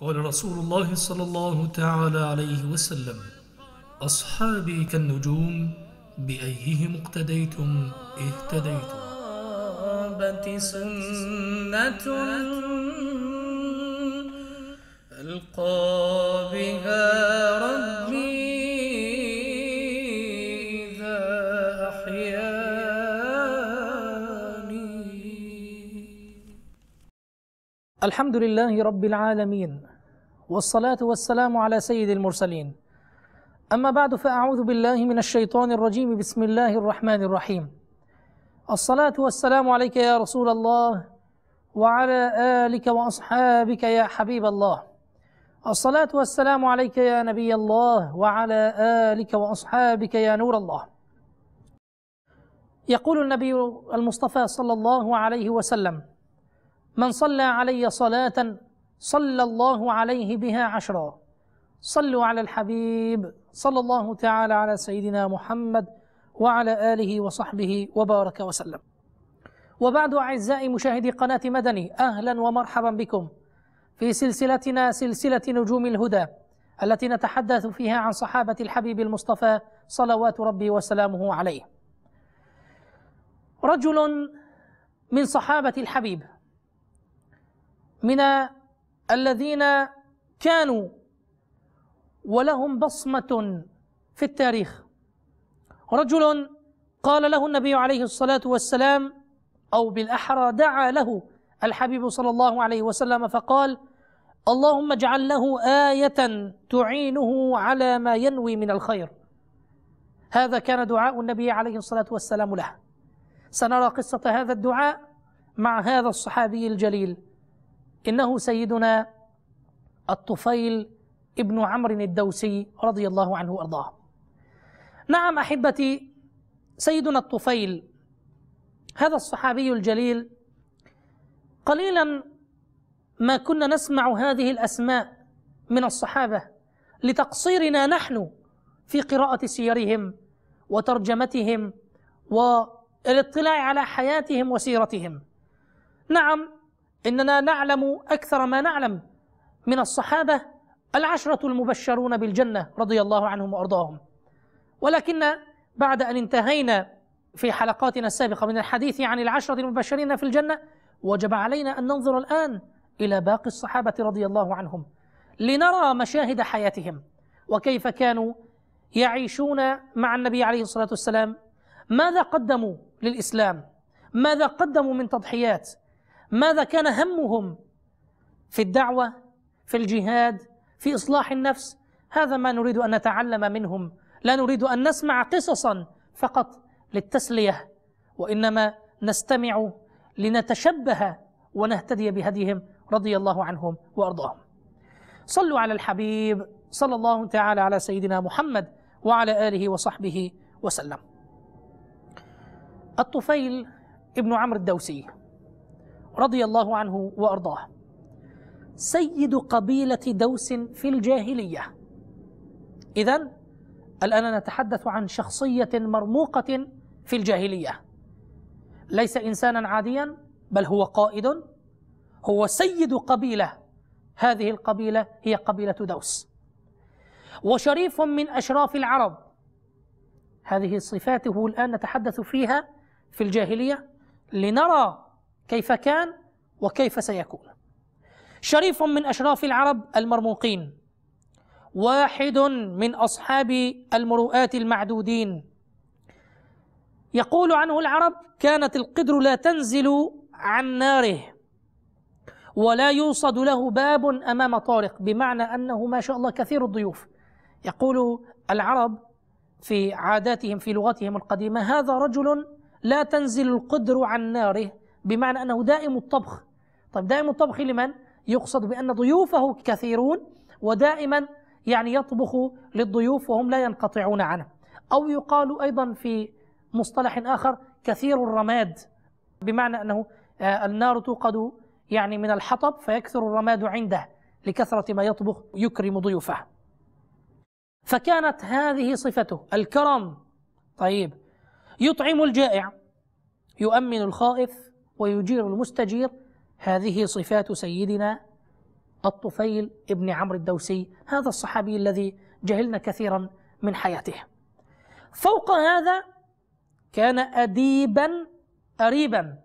قال رسول الله صلى الله تعالى عليه وسلم: أصحابي كالنجوم بأيهم اقتديتم اهتديتم. سنة ألقى بها ربي إذا أحياني. الحمد لله رب العالمين، والصلاة والسلام على سيد المرسلين. أما بعد، فأعوذ بالله من الشيطان الرجيم. بسم الله الرحمن الرحيم. الصلاة والسلام عليك يا رسول الله، وعلى آلك وأصحابك يا حبيب الله. الصلاة والسلام عليك يا نبي الله، وعلى آلك وأصحابك يا نور الله. يقول النبي المصطفى صلى الله عليه وسلم: من صلى علي صلاة صلى الله عليه بها 10. صلوا على الحبيب صلى الله تعالى على سيدنا محمد وعلى آله وصحبه وبارك وسلم. وبعد، أعزائي مشاهدي قناة مدني، أهلا ومرحبا بكم في سلسلتنا سلسلة نجوم الهدى، التي نتحدث فيها عن صحابة الحبيب المصطفى صلوات ربي وسلامه عليه. رجل من صحابة الحبيب، من الذين كانوا ولهم بصمة في التاريخ، رجل قال له النبي عليه الصلاة والسلام، أو بالأحرى دعا له الحبيب صلى الله عليه وسلم فقال: اللهم اجعل له آية تعينه على ما ينوي من الخير. هذا كان دعاء النبي عليه الصلاة والسلام له. سنرى قصة هذا الدعاء مع هذا الصحابي الجليل. إنه سيدنا الطفيل ابن عمرو الدوسي رضي الله عنه وأرضاه. نعم أحبتي، سيدنا الطفيل هذا الصحابي الجليل، قليلا ما كنا نسمع هذه الأسماء من الصحابة لتقصيرنا نحن في قراءة سيرهم وترجمتهم والاطلاع على حياتهم وسيرتهم. نعم، إننا نعلم أكثر ما نعلم من الصحابة 10 المبشرون بالجنة رضي الله عنهم وأرضاهم، ولكن بعد أن انتهينا في حلقاتنا السابقة من الحديث عن 10 المبشرين في الجنة، وجب علينا أن ننظر الآن إلى باقي الصحابة رضي الله عنهم لنرى مشاهد حياتهم وكيف كانوا يعيشون مع النبي عليه الصلاة والسلام، ماذا قدموا للإسلام، ماذا قدموا من تضحيات، ماذا كان همهم في الدعوة، في الجهاد، في إصلاح النفس. هذا ما نريد أن نتعلم منهم. لا نريد أن نسمع قصصا فقط للتسلية، وإنما نستمع لنتشبه ونهتدي بهديهم رضي الله عنهم وأرضاهم. صلوا على الحبيب صلى الله تعالى على سيدنا محمد وعلى آله وصحبه وسلم. الطفيل ابن عمرو الدوسي رضي الله عنه وأرضاه سيد قبيلة دوس في الجاهلية. إذن الآن نتحدث عن شخصية مرموقة في الجاهلية، ليس إنسانا عاديا، بل هو قائد، هو سيد قبيلة. هذه القبيلة هي قبيلة دوس، وشريف من أشراف العرب. هذه صفاته الآن نتحدث فيها في الجاهلية لنرى كيف كان وكيف سيكون. شريف من أشراف العرب المرموقين، واحد من أصحاب المروءات المعدودين. يقول عنه العرب: كانت القدر لا تنزل عن ناره ولا يوصد له باب أمام طارق، بمعنى أنه ما شاء الله كثير الضيوف. يقول العرب في عاداتهم في لغتهم القديمة: هذا رجل لا تنزل القدر عن ناره، بمعنى أنه دائم الطبخ. طيب، دائم الطبخ لمن؟ يقصد بأن ضيوفه كثيرون ودائما يطبخ للضيوف وهم لا ينقطعون عنه. أو يقال أيضا في مصطلح آخر: كثير الرماد، بمعنى أنه النار توقد من الحطب فيكثر الرماد عنده لكثرة ما يطبخ يكرم ضيوفه. فكانت هذه صفته، الكرم. طيب، يطعم الجائع، يؤمن الخائف، ويجير المستجير. هذه صفات سيدنا الطفيل ابن عمرو الدوسي، هذا الصحابي الذي جهلنا كثيرا من حياته. فوق هذا كان أديبا أريبا،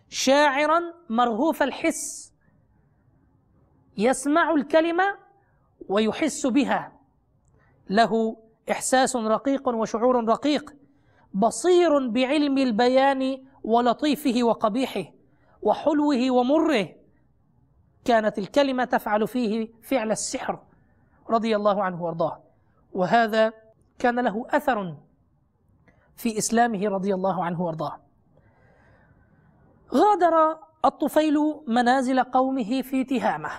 شاعرا مرهوف الحس، يسمع الكلمة ويحس بها، له إحساس رقيق وشعور رقيق، بصير بعلم البيان ولطيفه وقبيحه وحلوه ومره، كانت الكلمة تفعل فيه فعل السحر رضي الله عنه وارضاه. وهذا كان له أثر في إسلامه رضي الله عنه وارضاه. غادر الطفيل منازل قومه في تهامة.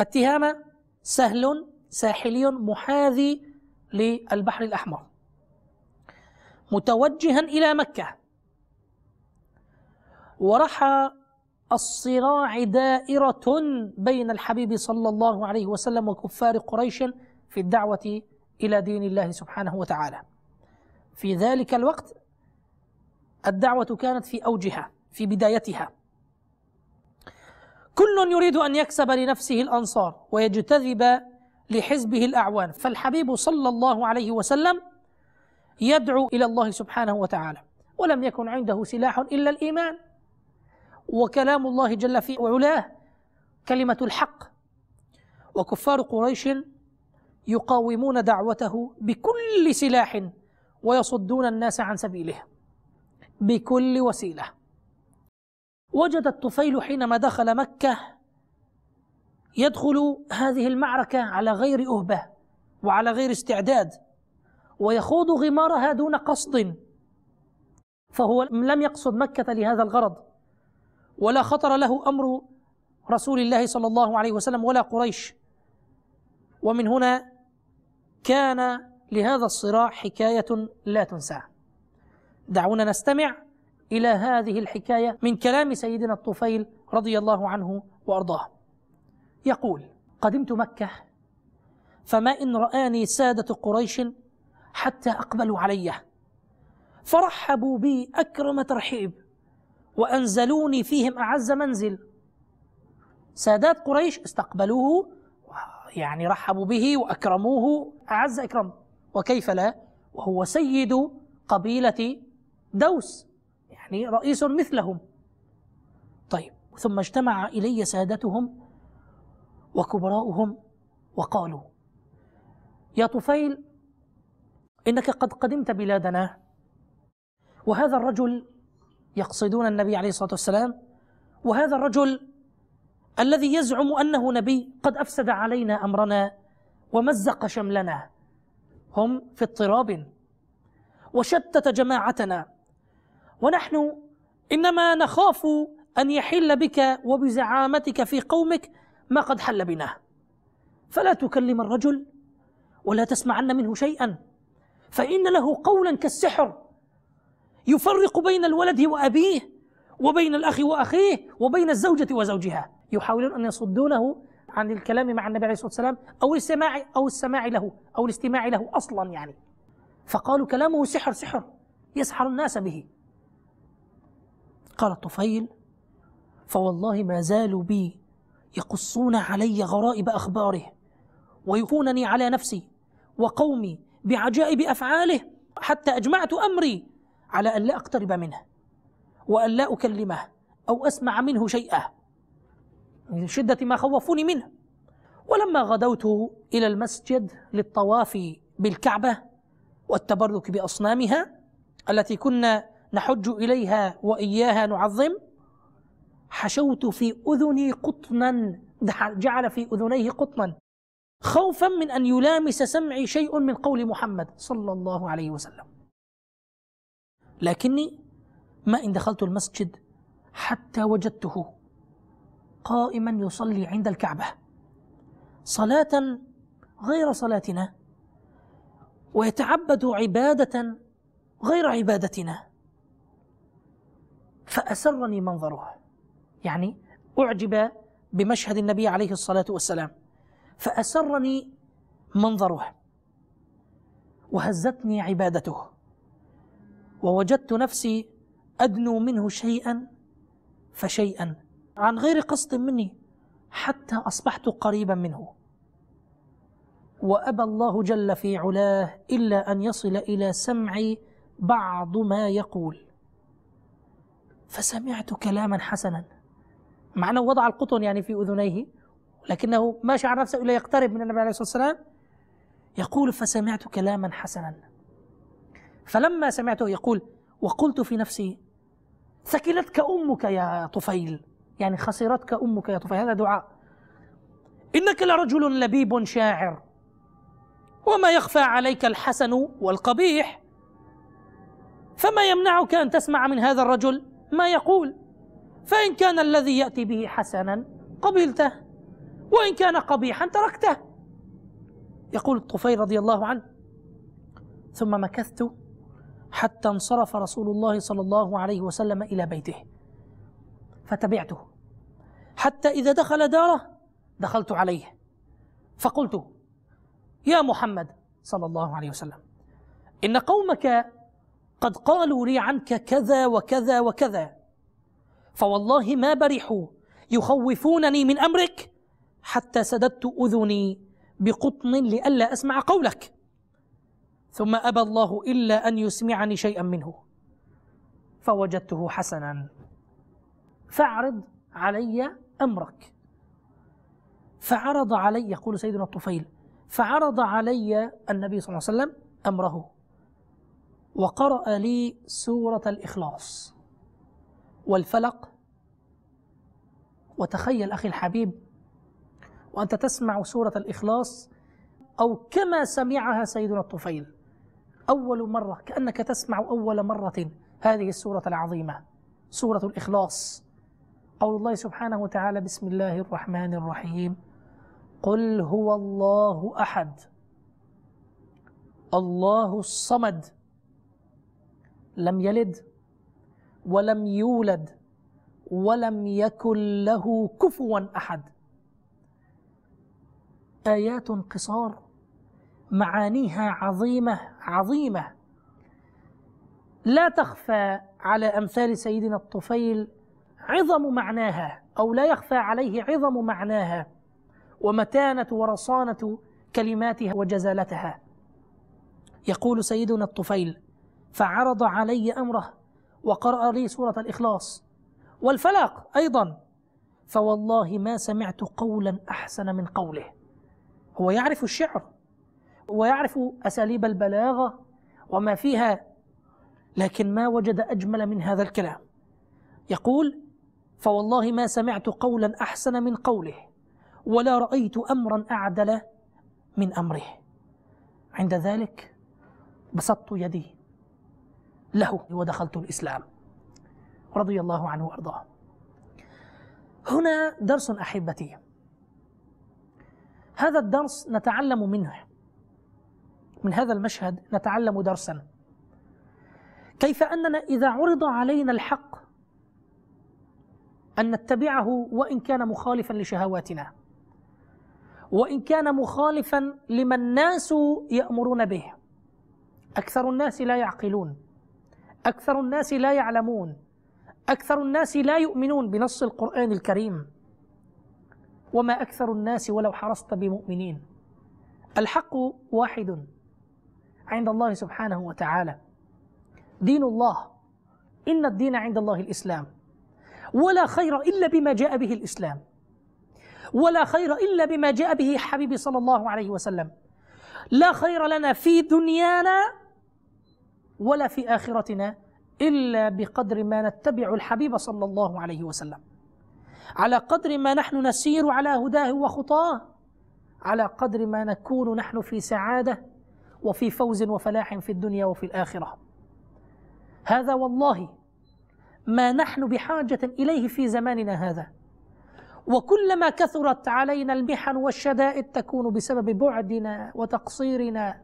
التهامة سهل ساحلي محاذي للبحر الأحمر، متوجها إلى مكة، ورحى الصراع دائرة بين الحبيب صلى الله عليه وسلم وكفار قريش في الدعوة إلى دين الله سبحانه وتعالى. في ذلك الوقت الدعوة كانت في أوجها، في بدايتها، كل يريد أن يكسب لنفسه الأنصار ويجتذب لحزبه الأعوان، فالحبيب صلى الله عليه وسلم يدعو إلى الله سبحانه وتعالى، ولم يكن عنده سلاح إلا الإيمان وكلام الله جل في علاه، كلمة الحق. وكفار قريش يقاومون دعوته بكل سلاح ويصدون الناس عن سبيله بكل وسيلة. وجد الطفيل حينما دخل مكة يدخل هذه المعركة على غير أهبة وعلى غير استعداد، ويخوض غمارها دون قصد، فهو لم يقصد مكة لهذا الغرض، ولا خطر له أمر رسول الله صلى الله عليه وسلم ولا قريش. ومن هنا كان لهذا الصراع حكاية لا تنسى. دعونا نستمع إلى هذه الحكاية من كلام سيدنا الطفيل رضي الله عنه وأرضاه. يقول: قدمت مكة فما إن رآني سادة قريش حتى أقبلوا علي، فرحبوا بي أكرم ترحيب، وأنزلوني فيهم أعز منزل. سادات قريش استقبلوه، يعني رحبوا به وأكرموه أعز إكرام، وكيف لا وهو سيد قبيلة دوس، يعني رئيس مثلهم. طيب، ثم اجتمع إلي سادتهم وكبراؤهم وقالوا: يا طفيل، إنك قد قدمت بلادنا، وهذا الرجل، يقصدون النبي عليه الصلاة والسلام، وهذا الرجل الذي يزعم أنه نبي قد أفسد علينا أمرنا ومزق شملنا، هم في اضطراب وشتت جماعتنا، ونحن إنما نخاف أن يحل بك وبزعامتك في قومك ما قد حل بنا، فلا تكلم الرجل ولا تسمعن منه شيئا، فإن له قولا كالسحر يفرق بين الولد وأبيه وبين الأخ وأخيه وبين الزوجة وزوجها. يحاولون أن يصدونه عن الكلام مع النبي عليه الصلاة والسلام أو السماع له أو الاستماع له أصلا يعني. فقالوا: كلامه سحر يسحر الناس به. قال الطفيل: فوالله ما زالوا بي يقصون علي غرائب أخباره ويخونني على نفسي وقومي بعجائب أفعاله، حتى أجمعت أمري على أن لا أقترب منه وأن لا أكلمه أو أسمع منه شيئا من شدة ما خوفوني منه. ولما غدوت إلى المسجد للطواف بالكعبة والتبرك بأصنامها التي كنا نحج إليها وإياها نعظم، حشوت في أذني قطنا، جعل في أذنيه قطنا، خوفا من أن يلامس سمعي شيء من قول محمد صلى الله عليه وسلم. لكني ما إن دخلت المسجد حتى وجدته قائما يصلي عند الكعبة صلاة غير صلاتنا، ويتعبد عبادة غير عبادتنا. فأسرني منظره، يعني أعجب بمشهد النبي عليه الصلاة والسلام، فأسرني منظره وهزتني عبادته، ووجدت نفسي أدنو منه شيئا فشيئا عن غير قصد مني حتى أصبحت قريبا منه، وأبى الله جل في علاه إلا أن يصل إلى سمعي بعض ما يقول، فسمعت كلاما حسنا، مع أنه وضع القطن يعني في أذنيه، لكنه ما شعر نفسه إلا يقترب من النبي عليه الصلاة والسلام، يقول فسمعت كلاما حسنا. فلما سمعته يقول وقلت في نفسي ثكلتك أمك يا طفيل، يعني خسرتك أمك يا طفيل، هذا دعاء، إنك لرجل لبيب شاعر وما يخفى عليك الحسن والقبيح، فما يمنعك أن تسمع من هذا الرجل ما يقول، فإن كان الذي يأتي به حسنا قبلته وإن كان قبيحا تركته. يقول الطفيل رضي الله عنه ثم مكثت حتى انصرف رسول الله صلى الله عليه وسلم إلى بيته، فتبعته حتى إذا دخل داره دخلت عليه فقلت يا محمد صلى الله عليه وسلم إن قومك قد قالوا لي عنك كذا وكذا وكذا، فوالله ما برحوا يخوفونني من أمرك حتى سددت أذني بقطن لئلا أسمع قولك، ثم أبى الله إلا أن يسمعني شيئا منه فوجدته حسنا، فاعرض علي أمرك. فعرض علي، يقول سيدنا الطفيل، فعرض علي النبي صلى الله عليه وسلم أمره وقرأ لي سورة الإخلاص والفلق. وتخيل أخي الحبيب وأنت تسمع سورة الإخلاص أو كما سمعها سيدنا الطفيل أول مرة، كأنك تسمع أول مرة هذه السورة العظيمة، سورة الإخلاص. قول الله سبحانه وتعالى بسم الله الرحمن الرحيم قل هو الله أحد الله الصمد لم يلد ولم يولد ولم يكن له كفوا أحد. آيات قصار معانيها عظيمة عظيمة لا تخفى على أمثال سيدنا الطفيل عظم معناها، أو لا يخفى عليه عظم معناها ومتانة ورصانة كلماتها وجزالتها. يقول سيدنا الطفيل فعرض علي أمره وقرأ لي سورة الإخلاص والفلق أيضا، فوالله ما سمعت قولا أحسن من قوله. هو يعرف الشعر ويعرف أساليب البلاغة وما فيها، لكن ما وجد أجمل من هذا الكلام. يقول فوالله ما سمعت قولا أحسن من قوله ولا رأيت أمرا أعدل من أمره. عند ذلك بسطت يدي له ودخلت الإسلام رضي الله عنه وأرضاه. هنا درس أحبتي، هذا الدرس نتعلم منه، من هذا المشهد نتعلم درسا، كيف أننا إذا عرض علينا الحق أن نتبعه وإن كان مخالفا لشهواتنا، وإن كان مخالفا لما الناس يأمرون به. أكثر الناس لا يعقلون، أكثر الناس لا يعلمون، أكثر الناس لا يؤمنون بنص القرآن الكريم، وما أكثر الناس ولو حرصت بمؤمنين. الحق واحد عند الله سبحانه وتعالى، دين الله، إن الدين عند الله الإسلام، ولا خير إلا بما جاء به الإسلام، ولا خير إلا بما جاء به حبيبي صلى الله عليه وسلم. لا خير لنا في دنيانا ولا في آخرتنا إلا بقدر ما نتبع الحبيب صلى الله عليه وسلم، على قدر ما نحن نسير على هداه وخطاه، على قدر ما نكون نحن في سعادة وفي فوز وفلاح في الدنيا وفي الآخرة. هذا والله ما نحن بحاجة إليه في زماننا هذا، وكلما كثرت علينا المحن والشدائد تكون بسبب بعدنا وتقصيرنا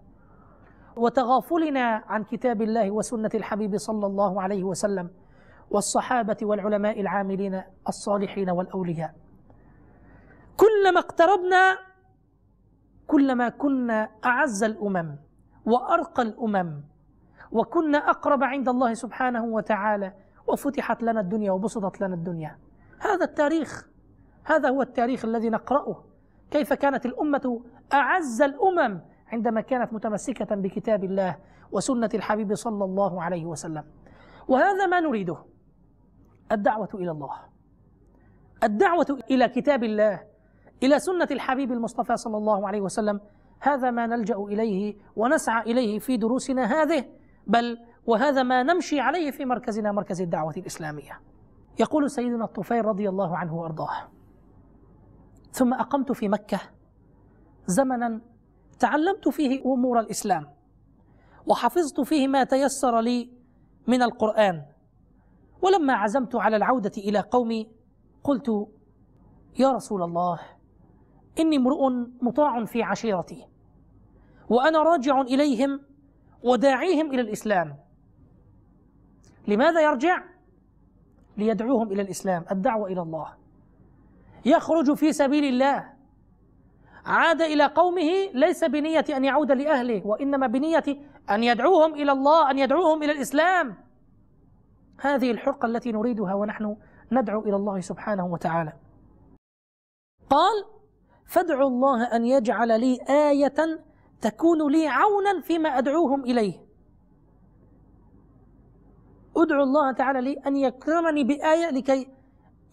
وتغافلنا عن كتاب الله وسنة الحبيب صلى الله عليه وسلم والصحابة والعلماء العاملين الصالحين والأولياء. كلما اقتربنا كلما كنا أعز الأمم وأرقى الأمم، وكنا أقرب عند الله سبحانه وتعالى، وفتحت لنا الدنيا وبسطت لنا الدنيا. هذا التاريخ، هذا هو التاريخ الذي نقرأه، كيف كانت الأمة أعز الأمم عندما كانت متمسكة بكتاب الله وسنة الحبيب صلى الله عليه وسلم. وهذا ما نريده، الدعوة إلى الله، الدعوة إلى كتاب الله، إلى سنة الحبيب المصطفى صلى الله عليه وسلم. هذا ما نلجأ إليه ونسعى إليه في دروسنا هذه، بل وهذا ما نمشي عليه في مركزنا، مركز الدعوة الإسلامية. يقول سيدنا الطفيل رضي الله عنه وأرضاه: ثم أقمت في مكة زمنا تعلمت فيه أمور الإسلام، وحفظت فيه ما تيسر لي من القرآن. ولما عزمت على العودة إلى قومي قلت: يا رسول الله، إني امرؤ مطاع في عشيرتي، وأنا راجع إليهم وداعيهم إلى الإسلام. لماذا يرجع؟ ليدعوهم إلى الإسلام، الدعوة إلى الله. يخرج في سبيل الله، عاد إلى قومه ليس بنية أن يعود لأهله، وإنما بنية أن يدعوهم إلى الله، أن يدعوهم إلى الإسلام. هذه الحرقة التي نريدها ونحن ندعو إلى الله سبحانه وتعالى. قال: فادعوا الله أن يجعل لي آية تكون لي عونا فيما أدعوهم إليه. أدعو الله تعالى لي أن يكرمني بآية لكي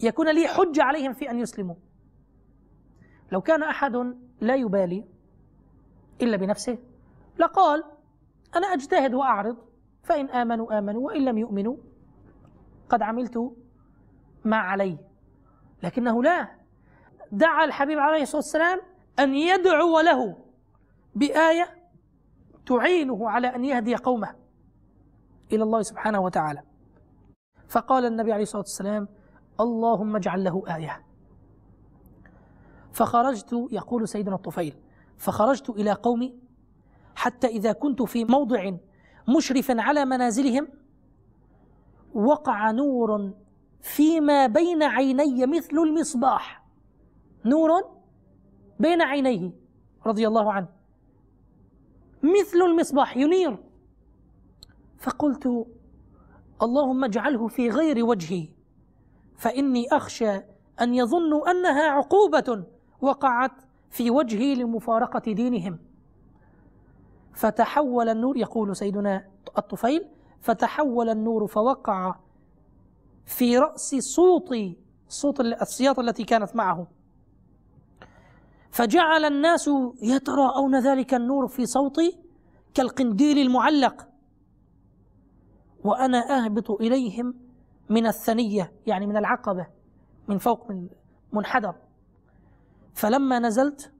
يكون لي حجة عليهم في أن يسلموا. لو كان أحد لا يبالي إلا بنفسه لقال: أنا أجتهد وأعرض، فإن آمنوا آمنوا وإن لم يؤمنوا قد عملت ما علي. لكنه لا، دعا الحبيب عليه الصلاة والسلام أن يدعو له بآية تعينه على أن يهدي قومه إلى الله سبحانه وتعالى. فقال النبي عليه الصلاة والسلام: اللهم اجعل له آية. فخرجت، يقول سيدنا الطفيل، فخرجت إلى قومي حتى إذا كنت في موضع مشرف على منازلهم وقع نور فيما بين عيني مثل المصباح، نور بين عينيه رضي الله عنه مثل المصباح ينير. فقلت: اللهم اجعله في غير وجهي، فإني أخشى أن يظنوا أنها عقوبة وقعت في وجهي لمفارقة دينهم. فتحول النور، يقول سيدنا الطفيل: فتحول النور فوقع في رأس صوت السياط التي كانت معه، فجعل الناس يتراءون ذلك النور في صوتي كالقنديل المعلق، وأنا أهبط إليهم من الثنية، يعني من العقبة، من فوق، من منحدر. فلما نزلت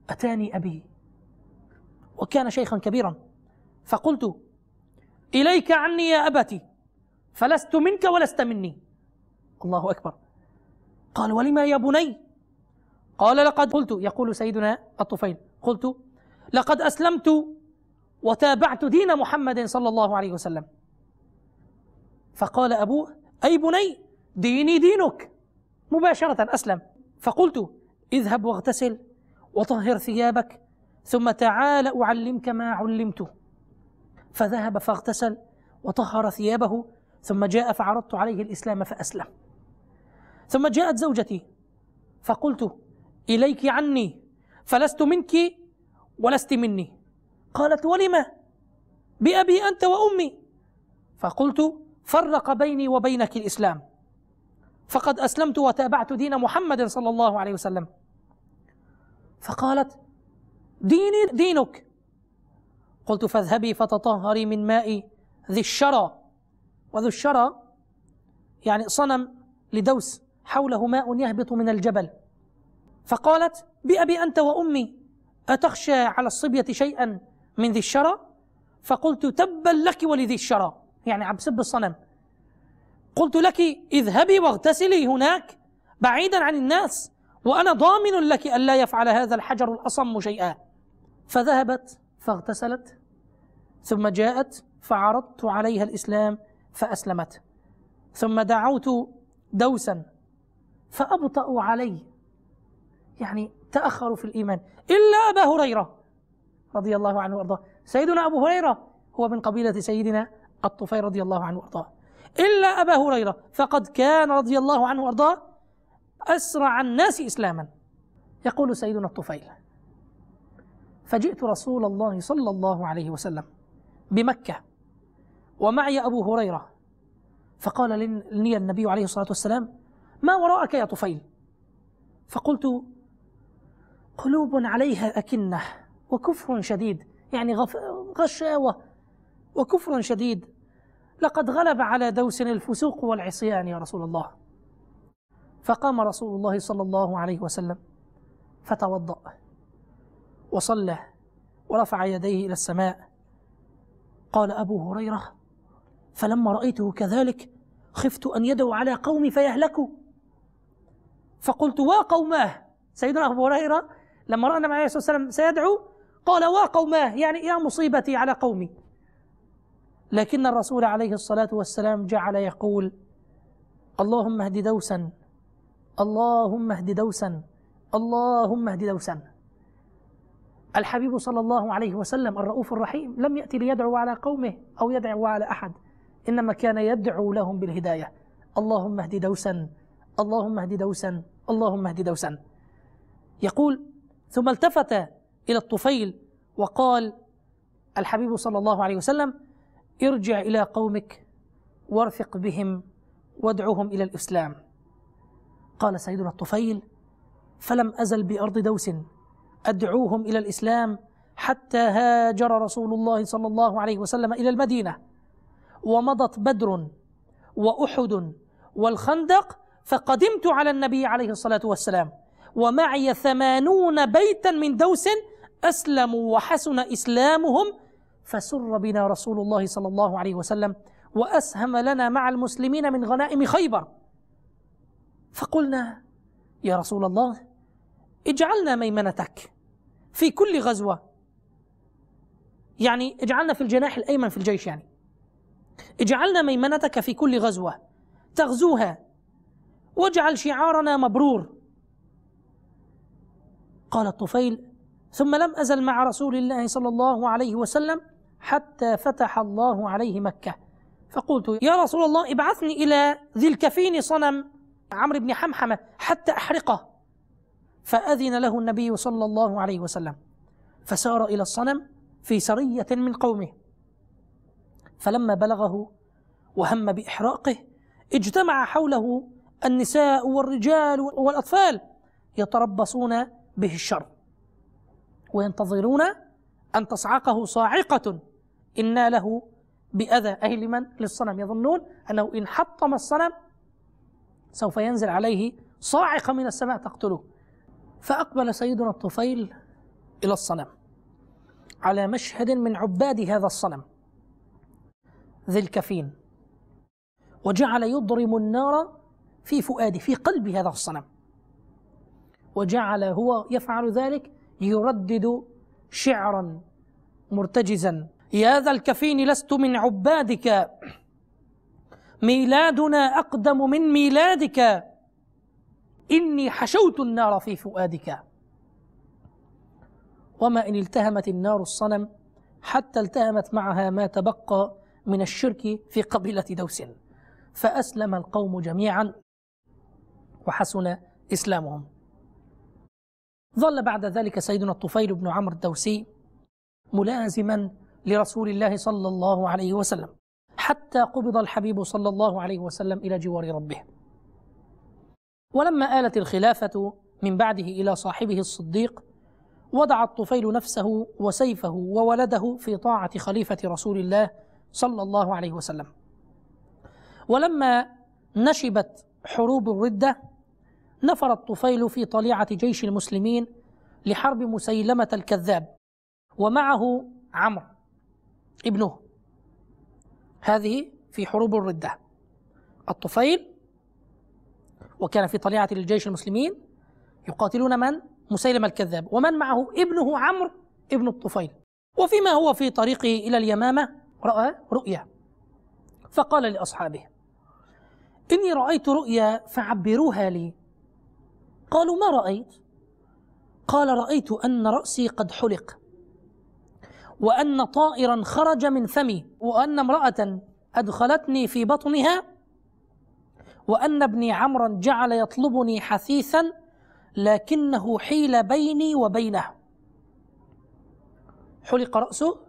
أتاني أبي وكان شيخا كبيرا، فقلت: إليك عني يا أبتي، فلست منك ولست مني. الله أكبر. قال: ولما يا بني؟ قال: لقد قلت، يقول سيدنا الطفيل، قلت: لقد أسلمت وتابعت دين محمد صلى الله عليه وسلم. فقال أبوه: أي بني، ديني دينك. مباشرة أسلم. فقلت: اذهب واغتسل وطهر ثيابك ثم تعال أعلمك ما علمته. فذهب فاغتسل وطهر ثيابه، ثم جاء فعرضت عليه الإسلام فأسلم. ثم جاءت زوجتي فقلت: إليك عني، فلست منك ولست مني. قالت: ولم؟ بأبي أنت وأمي. فقلت: فرق بيني وبينك الإسلام، فقد أسلمت وتابعت دين محمد صلى الله عليه وسلم. فقالت: ديني دينك. قلت: فاذهبي فتطهري من ماء ذي الشرى. وذو الشرى يعني صنم لدوس حوله ماء يهبط من الجبل. فقالت: بأبي أنت وأمي، أتخشى على الصبية شيئا من ذي الشرى؟ فقلت: تبا لك ولذي الشرى، يعني عم بسب الصنم. قلت لك: اذهبي واغتسلي هناك بعيدا عن الناس، وأنا ضامن لك أن لا يفعل هذا الحجر الأصم شيئا. فذهبت فاغتسلت، ثم جاءت فعرضت عليها الإسلام فأسلمت. ثم دعوت دوسا فأبطأوا علي، يعني تأخروا في الإيمان، إلا أبا هريرة رضي الله عنه وأرضاه. سيدنا أبو هريرة هو من قبيلة سيدنا الطفيل رضي الله عنه وأرضاه. إلا أبا هريرة، فقد كان رضي الله عنه وأرضاه أسرع الناس إسلاما. يقول سيدنا الطفيل: فجئت رسول الله صلى الله عليه وسلم بمكة ومعي أبو هريرة، فقال لي النبي عليه الصلاة والسلام: ما وراءك يا طفيل؟ فقلت: قلوب عليها أكنة وكفر شديد، يعني غشاوة وكفر شديد، لقد غلب على دوس الفسوق والعصيان يا رسول الله. فقام رسول الله صلى الله عليه وسلم فتوضأ وصلى ورفع يديه إلى السماء. قال أبو هريرة: فلما رأيته كذلك خفت أن يدعو على قومي فيهلكوا، فقلت: وقوماه. سيدنا أبو هريرة لما رأى النبي عليه الصلاة والسلام سيدعو قال: وقوماه، يعني يا مصيبتي على قومي. لكن الرسول عليه الصلاة والسلام جعل يقول: اللهم اهد دوسا، اللهم اهد دوسا، اللهم اهد دوسا. الحبيب صلى الله عليه وسلم الرؤوف الرحيم لم يأتي ليدعو على قومه أو يدعو على أحد، إنما كان يدعو لهم بالهداية: اللهم اهد دوسا، اللهم اهد دوسا، اللهم اهد دوسا. يقول: ثم التفت إلى الطفيل وقال الحبيب صلى الله عليه وسلم: ارجع إلى قومك وارفق بهم وادعوهم إلى الإسلام. قال سيدنا الطفيل: فلم أزل بأرض دوس أدعوهم إلى الإسلام حتى هاجر رسول الله صلى الله عليه وسلم إلى المدينة، ومضت بدر وأحد والخندق، فقدمت على النبي عليه الصلاة والسلام ومعي 80 بيتا من دوس أسلموا وحسن إسلامهم، فسر بنا رسول الله صلى الله عليه وسلم وأسهم لنا مع المسلمين من غنائم خيبر. فقلنا: يا رسول الله، اجعلنا ميمنتك في كل غزوة، يعني اجعلنا في الجناح الأيمن في الجيش، يعني اجعلنا ميمنتك في كل غزوة تغزوها، واجعل شعارنا مبرور. قال الطفيل: ثم لم أزل مع رسول الله صلى الله عليه وسلم حتى فتح الله عليه مكة، فقلت: يا رسول الله، ابعثني إلى ذي الكفين صنم عمرو بن حمحمة حتى أحرقه. فأذن له النبي صلى الله عليه وسلم، فسار إلى الصنم في سرية من قومه، فلما بلغه وهم بإحراقه اجتمع حوله النساء والرجال والأطفال يتربصون به الشر وينتظرون أن تصعقه صاعقة إن ناله بأذى، أي لمن؟ للصنم، يظنون أنه إن حطم الصنم سوف ينزل عليه صاعقة من السماء تقتله. فأقبل سيدنا الطفيل إلى الصنم على مشهد من عباد هذا الصنم ذي الكفين، وجعل يضرم النار في فؤاده، في قلب هذا الصنم، وجعل هو يفعل ذلك يردد شعرا مرتجزا: يا ذا الكفين لست من عبادك، ميلادنا أقدم من ميلادك، إني حشوت النار في فؤادك. وما إن التهمت النار الصنم حتى التهمت معها ما تبقى من الشرك في قبيلة دوس، فأسلم القوم جميعا وحسن إسلامهم. ظل بعد ذلك سيدنا الطفيل بن عمرو الدوسي ملازما لرسول الله صلى الله عليه وسلم حتى قبض الحبيب صلى الله عليه وسلم إلى جوار ربه. ولما آلت الخلافة من بعده إلى صاحبه الصديق، وضع الطفيل نفسه وسيفه وولده في طاعة خليفة رسول الله صلى الله عليه وسلم. ولما نشبت حروب الردة نفر الطفيل في طليعة جيش المسلمين لحرب مسيلمة الكذاب، ومعه عمرو ابنه. هذه في حروب الردة، الطفيل وكان في طليعة الجيش المسلمين يقاتلون من؟ مسيلمة الكذاب، ومن معه؟ ابنه عمرو ابن الطفيل. وفيما هو في طريقه إلى اليمامة رأى رؤيا، فقال لأصحابه: إني رأيت رؤيا فعبروها لي. قالوا: ما رأيت؟ قال: رأيت أن رأسي قد حلق، وأن طائرا خرج من فمي، وأن امرأة أدخلتني في بطنها، وأن ابني عمرا جعل يطلبني حثيثا لكنه حيل بيني وبينه. حلق رأسه،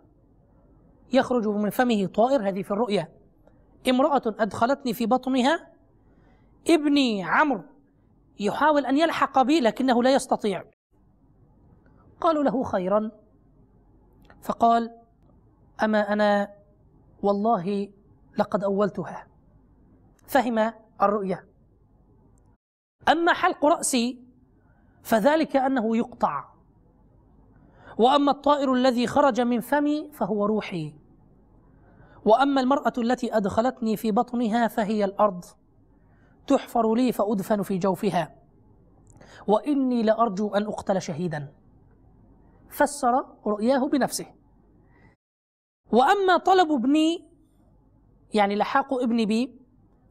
يخرج من فمه طائر، هذه في الرؤيا. امرأة أدخلتني في بطنها، ابني عمرو يحاول أن يلحق بي لكنه لا يستطيع. قالوا له خيرا، فقال أما أنا والله لقد أولتها، فهم الرؤيا. أما حلق رأسي فذلك أنه يقطع، وأما الطائر الذي خرج من فمي فهو روحي، وأما المرأة التي أدخلتني في بطنها فهي الأرض تحفر لي فأدفن في جوفها، وإني لأرجو أن أقتل شهيدا. فسر رؤياه بنفسه. وأما طلب ابني، يعني لحاق ابني بي،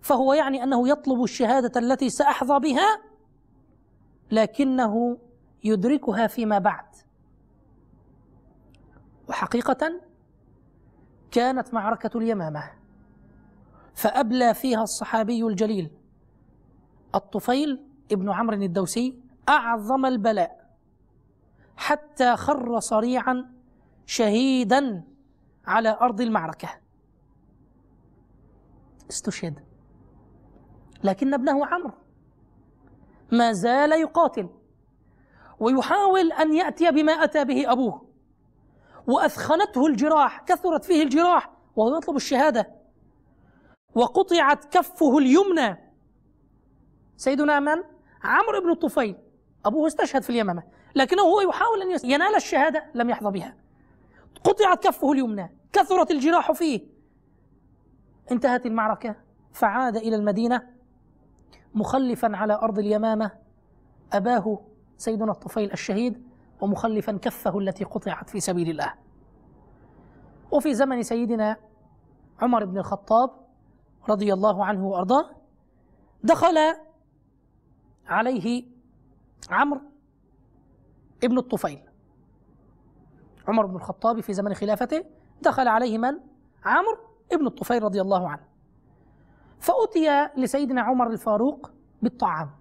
فهو يعني أنه يطلب الشهادة التي سأحظى بها لكنه يدركها فيما بعد. وحقيقة كانت معركة اليمامة، فأبلى فيها الصحابي الجليل الطفيل ابن عمرو الدوسي أعظم البلاء، حتى خر صريعا شهيدا على أرض المعركة، استشهد. لكن ابنه عمرو ما زال يقاتل ويحاول أن يأتي بما أتى به أبوه، وأثخنته الجراح، كثرت فيه الجراح وهو يطلب الشهادة، وقطعت كفه اليمنى. سيدنا من؟ عمرو بن الطفيل، أبوه استشهد في اليمامة، لكنه هو يحاول أن ينال الشهادة، لم يحظى بها. قطعت كفه اليمنى، كثرت الجراح فيه. انتهت المعركة، فعاد إلى المدينة مخلفا على أرض اليمامة أباه سيدنا الطفيل الشهيد، ومخلفا كفه التي قطعت في سبيل الله. وفي زمن سيدنا عمر بن الخطاب رضي الله عنه وأرضاه دخل عليه عمرو ابن الطفيل. عمر بن الخطاب في زمن خلافته دخل عليه من؟ عمرو ابن الطفيل رضي الله عنه. فأتي لسيدنا عمر الفاروق بالطعام،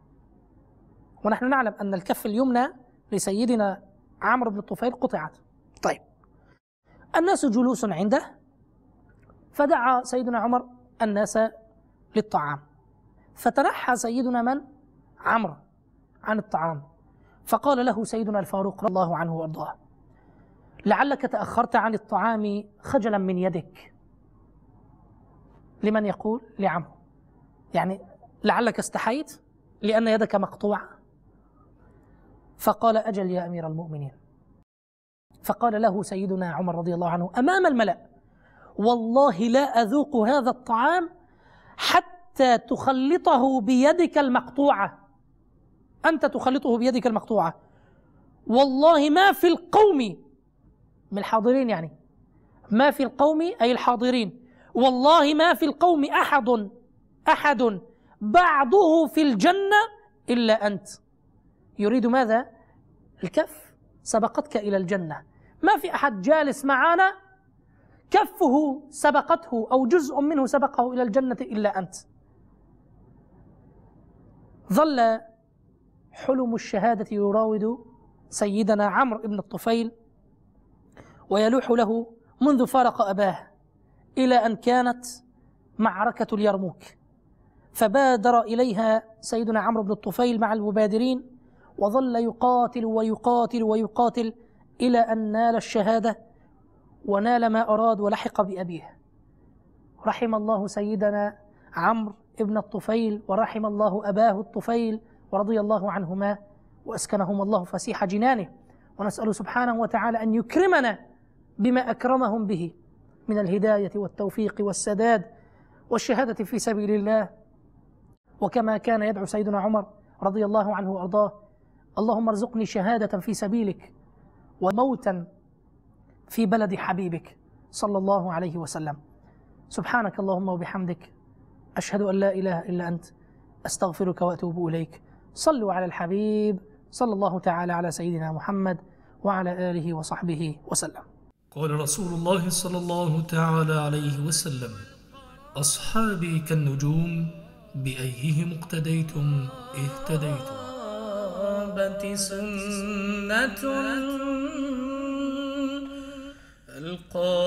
ونحن نعلم أن الكف اليمنى لسيدنا عمرو بن الطفيل قطعت. طيب، الناس جلوس عنده، فدعا سيدنا عمر الناس للطعام، فتنحى سيدنا من؟ عمرو عن الطعام، فقال له سيدنا الفاروق رضي الله عنه وارضاه: لعلك تأخرت عن الطعام خجلا من يدك. لمن يقول؟ لعمرو، يعني لعلك استحيت لأن يدك مقطوعة. فقال: أجل يا أمير المؤمنين. فقال له سيدنا عمر رضي الله عنه أمام الملأ: والله لا أذوق هذا الطعام حتى تخلطه بيدك المقطوعة، أنت تخلطه بيدك المقطوعة. والله ما في القوم، من الحاضرين يعني، ما في القوم أي الحاضرين، والله ما في القوم أحد بعضه في الجنة إلا أنت. يريد ماذا؟ الكف سبقتك إلى الجنة، ما في أحد جالس معنا كفه سبقته أو جزء منه سبقه إلى الجنة إلا أنت. ظل حلم الشهادة يراود سيدنا عمرو بن الطفيل ويلوح له منذ فارق أباه، إلى أن كانت معركة اليرموك، فبادر إليها سيدنا عمرو بن الطفيل مع المبادرين، وظل يقاتل ويقاتل ويقاتل إلى أن نال الشهادة ونال ما أراد ولحق بأبيه. رحم الله سيدنا عمرو بن الطفيل ورحم الله أباه الطفيل ورضي الله عنهما وأسكنهم الله فسيح جنانه، ونسأل سبحانه وتعالى أن يكرمنا بما أكرمهم به من الهداية والتوفيق والسداد والشهادة في سبيل الله. وكما كان يدعو سيدنا عمر رضي الله عنه وأرضاه: اللهم ارزقني شهادة في سبيلك وموتا في بلد حبيبك صلى الله عليه وسلم. سبحانك اللهم وبحمدك، أشهد أن لا إله إلا أنت، أستغفرك وأتوب إليك. صلوا على الحبيب صلى الله تعالى على سيدنا محمد وعلى آله وصحبه وسلم. قال رسول الله صلى الله تعالى عليه وسلم: أصحابي كالنجوم بأيهم اقتديتم اهتديتم. سنة القائل